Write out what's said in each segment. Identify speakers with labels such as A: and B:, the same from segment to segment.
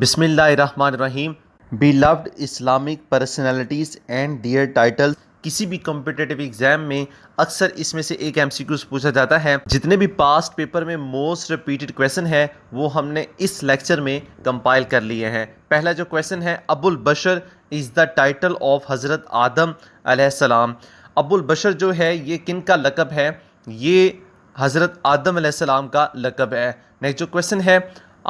A: بسم اللہ الرحمن الرحیم. Beloved Islamic personalities and their title. کسی بھی کمپٹیٹیو ایگزام میں اکثر اس میں سے ایک ایم سی کیوز پوچھا جاتا ہے. جتنے بھی پاسٹ پیپر میں موسٹ ریپیٹڈ کویشچن ہے وہ ہم نے اس لیکچر میں کمپائل کر لیے ہیں. پہلا جو کویشچن ہے، ابو البشر از دا ٹائٹل آف حضرت آدم علیہ السلام. ابو البشر جو ہے یہ کن کا لقب ہے؟ یہ حضرت آدم علیہ السلام کا لقب ہے. نیکسٹ جو کویشچن ہے،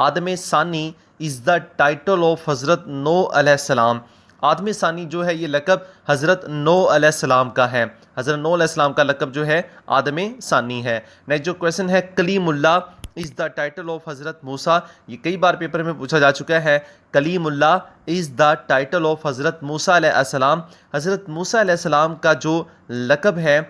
A: آدم ثانی از دا ٹائٹل آف حضرت نوح علیہ السلام. آدم ثانی جو ہے یہ لقب حضرت نوح علیہ السلام کا ہے. حضرت نوح علیہ السلام کا لقب جو ہے آدم ثانی ہے. نیکسٹ جو کویشچن ہے، کلیم اللہ از دا ٹائٹل آف حضرت موسیٰ. یہ کئی بار پیپر میں پوچھا جا چکا ہے. کلیم اللہ از دا ٹائٹل آف حضرت موسیٰ علیہ السلام. حضرت موسیٰ علیہ السلام کا جو لقب ہے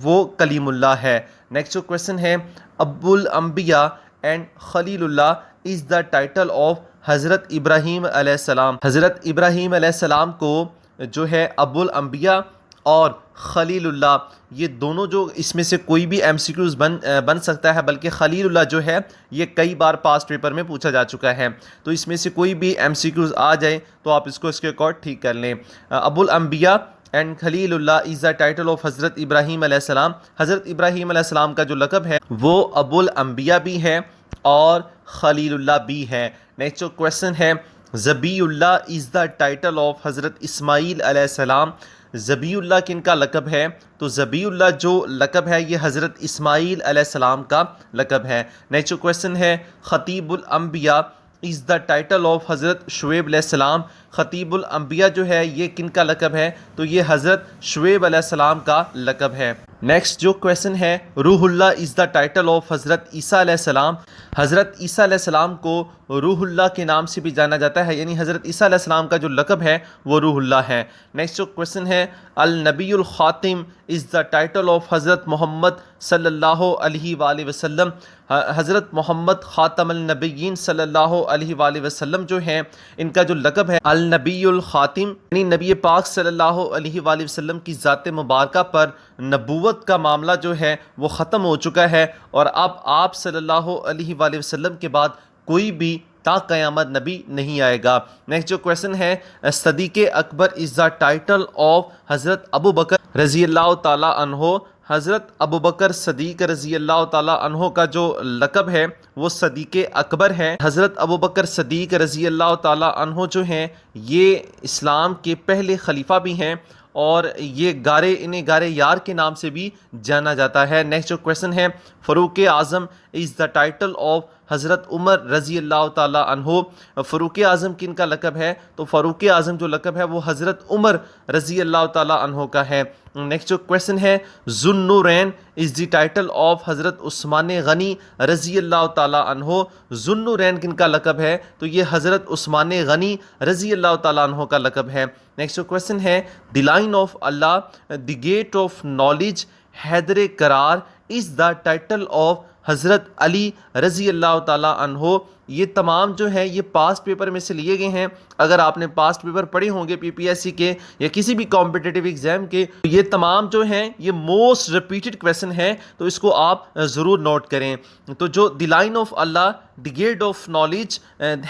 A: وہ کلیم اللہ ہے. نیکسٹ جو کویشچن ہے، ابو الانبیاء and Khalil Allah is the title of حضرت ابراہیم علیہ السلام. حضرت ابراہیم علیہ السلام کو جو ہے ابو الانبیاء اور خلیل اللہ، یہ دونوں جو اس میں سے کوئی بھی ایم سی کیوز بن سکتا ہے، بلکہ خلیل اللہ جو ہے یہ کئی بار پاسٹ پیپر میں پوچھا جا چکا ہے. تو اس میں سے کوئی بھی ایم سی کیوز آ جائے تو آپ اس کے اکارڈ ٹھیک کر لیں. ابو الانبیاء and Khalil Allah is the title of حضرت ابراہیم علیہ السلام. حضرت ابراہیم علیہ السلام کا جو لقب ہے وہ ابو الانبیاء بھی ہے اور خلیل اللہ بھی ہے. نیکسٹ جو کویشچن ہے، ذبی اللہ از دا ٹائٹل آف حضرت اسماعیل علیہ السلام. ذبی اللہ کن کا لقب ہے؟ تو ذبی اللہ جو لقب ہے یہ حضرت اسماعیل علیہ السلام کا لقب ہے. نیکسٹ جو کویشچن ہے، خطیب الانبیاء از دا ٹائٹل آف حضرت شعیب علیہ السلام. خطیب الانبیاء جو ہے یہ کن کا لقب ہے؟ تو یہ حضرت شعیب علیہ السلام کا لقب ہے. نیکسٹ جو کویشچن ہے، روح اللہ از دا ٹائٹل آف حضرت عیسیٰ علیہ السلام. حضرت عیسیٰ علیہ السلام کو روح اللہ کے نام سے بھی جانا جاتا ہے، یعنی حضرت عیسیٰ علیہ السلام کا جو لقب ہے وہ روح اللہ ہے. نیکسٹ جو کویشچن ہے، النبی الخاتم از دا ٹائٹل آف حضرت محمد صلی اللہ علیہ وآلہ وسلم. حضرت محمد خاتم النبیین صلی اللہ علیہ وآلہ وسلم جو ہیں ان کا جو لقب ہے النبی الخاتم، یعنی نبی پاک صلی اللہ علیہ وآلہ وسلم کی ذات مبارکہ پر نبوت کا معاملہ جو ہے وہ ختم ہو چکا ہے، اور اب آپ صلی اللہ علیہ وآلہ وسلم کے بعد کوئی بھی تا قیامت نبی نہیں آئے گا. نیکسٹ جو کویشچن ہے، صدیق اکبر از دا ٹائٹل آف حضرت ابو بکر رضی اللہ تعالیٰ عنہ. حضرت ابو بکر صدیق رضی اللہ تعالیٰ عنہ کا جو لقب ہے وہ صدیق اکبر ہے. حضرت ابو بکر صدیق رضی اللہ تعالیٰ عنہ جو ہیں یہ اسلام کے پہلے خلیفہ بھی ہیں، اور یہ انہیں غار یار کے نام سے بھی جانا جاتا ہے. نیکسٹ جو کویشچن ہے، فاروق اعظم از دا ٹائٹل آف حضرت عمر رضی اللہ تعالیٰ عنہ. فاروق اعظم کن کا لقب ہے؟ تو فاروق اعظم جو لقب ہے وہ حضرت عمر رضی اللہ تعالیٰ عنہ کا ہے. نیکسٹ جو کویشچن ہے، ذو النورین از دی ٹائٹل آف حضرت عثمان غنی رضی اللہ تعالیٰ عنہ. ذو النورین کن کا لقب ہے؟ تو یہ حضرت عثمان غنی رضی اللہ تعالیٰ عنہ کا لقب ہے. نیکسٹ جو کویشچن ہے، the lion of Allah the gate of knowledge Haider Karrar is the title of حضرت علی رضی اللہ تعالیٰ عنہ. یہ تمام جو ہیں یہ پاسٹ پیپر میں سے لیے گئے ہیں. اگر آپ نے پاسٹ پیپر پڑھے ہوں گے پی پی ایس سی کے یا کسی بھی کمپٹیٹیو ایگزام کے، تو یہ تمام جو ہیں یہ موسٹ ریپیٹڈ کویشچن ہیں، تو اس کو آپ ضرور نوٹ کریں. تو جو the lion of Allah, the gate of knowledge,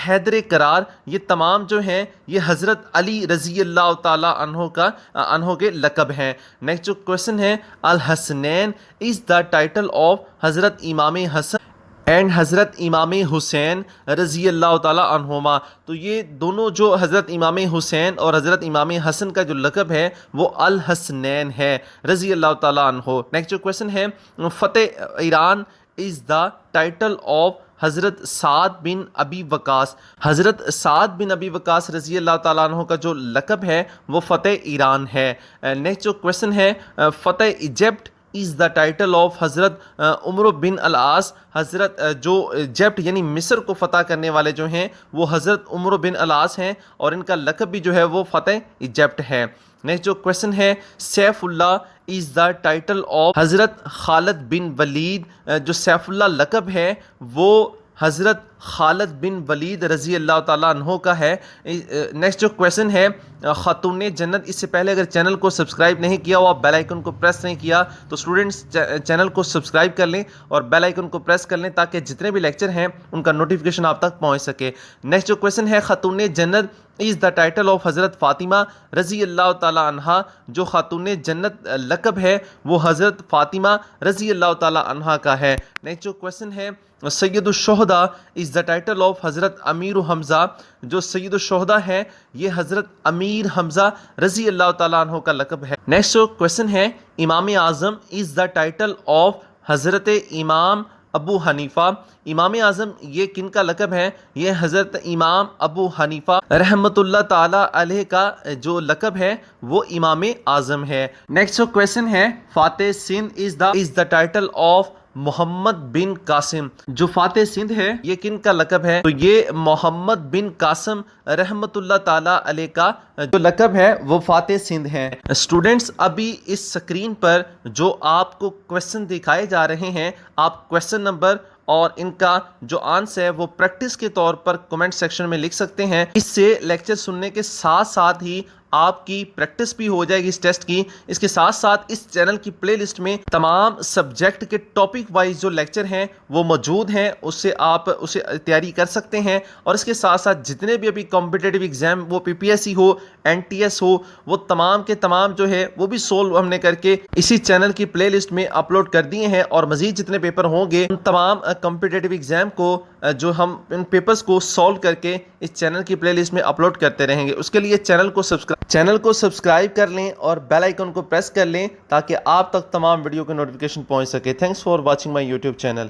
A: Haider Karrar, یہ تمام جو ہیں یہ حضرت علی رضی اللہ تعالیٰ عنہ کے لقب ہیں. نیکسٹ جو کویشچن ہے، الحسنین از دا ٹائٹل آف حضرت امام حسن اینڈ حضرت امام حسین رضی اللہ تعالیٰ عنہما. تو یہ دونوں جو حضرت امام حسین اور حضرت امام حسن کا جو لقب ہے وہ الحسنین ہے رضی اللہ تعالیٰ عنہ. نیکسٹ جو کویشچن ہے، فتح ایران از دا ٹائٹل آف حضرت سعد بن ابی وقاص. حضرت سعد بن ابی وقاص رضی اللہ تعالیٰ عنہ کا جو لقب ہے وہ فتح ایران ہے. نیکسٹ جو کویشچن ہے، فتح Egypt is the title of حضرت عمرو بن العاص. حضرت جو ایجپٹ یعنی مصر کو فتح کرنے والے جو ہیں وہ حضرت عمرو بن العاص ہیں، اور ان کا لقب بھی جو ہے وہ فتح ایجپٹ ہے. نیکسٹ جو کویشچن ہے، Saifullah is the title of Hazrat Khalid بن ولید. جو سیف اللہ لقب ہے وہ حضرت خالد بن ولید رضی اللہ تعالیٰ عنہ کا ہے۔ نیکسٹ جو کویشچن ہے خاتون جنت، اس سے پہلے اگر چینل کو سبسکرائب نہیں کیا ہوا، بیل آئیکن کو پریس نہیں کیا تو اسٹوڈنٹس چینل کو سبسکرائب کر لیں اور بیل آئیکن کو پریس کر لیں تاکہ جتنے بھی لیکچر ہیں ان کا نوٹیفیکیشن آپ تک پہنچ سکے۔ نیکسٹ جو کویشچن ہے خاتون جنت از دا ٹائٹل آف حضرت فاطمہ رضی اللہ تعالیٰ عنہا، جو خاتون جنت لقب ہے وہ حضرت فاطمہ رضی اللہ تعالیٰ عنہا کا ہے۔ نیکسٹ جو کویشچن ہے سید الشہداء از دا ٹائٹل آف حضرت امیر حمزہ، جو سید الشہداء ہے یہ حضرت امیر حمزہ رضی اللہ تعالیٰ عنہ کا لقب ہے۔ نیکسٹ جو کویشچن ہے امام اعظم از دا ٹائٹل آف حضرت امام ابو حنیفہ، امام اعظم یہ کن کا لقب ہے؟ یہ حضرت امام ابو حنیفہ رحمۃ اللہ تعالی علیہ کا جو لقب ہے وہ امام اعظم ہے۔ نیکسٹ جو کویشچن ہے فاتح سندھ از دا ٹائٹل آف محمد بن قاسم، جو فاتح سندھ ہے یہ کن کا لقب ہے؟ تو یہ محمد بن قاسم رحمت اللہ تعالی علیہ کا جو لقب ہے وہ فاتح سندھ ہے۔ اسٹوڈنٹس ابھی اس سکرین پر جو آپ کو کویشچن دکھائے جا رہے ہیں، آپ کویشچن نمبر اور ان کا جو آنسر ہے وہ پریکٹس کے طور پر کمنٹ سیکشن میں لکھ سکتے ہیں۔ اس سے لیکچر سننے کے ساتھ ساتھ ہی آپ کی پریکٹس بھی ہو جائے گی اس ٹیسٹ کی۔ اس کے ساتھ ساتھ اس چینل کی پلے لسٹ میں تمام سبجیکٹ کے ٹاپک وائز جو لیکچر ہیں وہ موجود ہیں، اس سے آپ اسے تیاری کر سکتے ہیں۔ اور اس کے ساتھ ساتھ جتنے بھی ابھی کمپٹیٹیو ایگزام، وہ پی پی ایس سی ہو، این ٹی ایس ہو، وہ تمام کے تمام جو ہے وہ بھی سولو ہم نے کر کے اسی چینل کی پلے لسٹ میں اپلوڈ کر دیے ہیں۔ اور مزید جتنے پیپر ہوں گے ان تمام کمپٹیٹیو ایگزام کو جو ہم ان پیپرز کو سولو کر کے اس چینل کی پلے لسٹ میں اپلوڈ کرتے رہیں گے۔ اس کے لیے چینل کو سبسکرائب کر لیں اور بیل آئیکن کو پریس کر لیں تاکہ آپ تک تمام ویڈیو کے نوٹیفیکیشن پہنچ سکے۔ Thanks for watching my YouTube channel.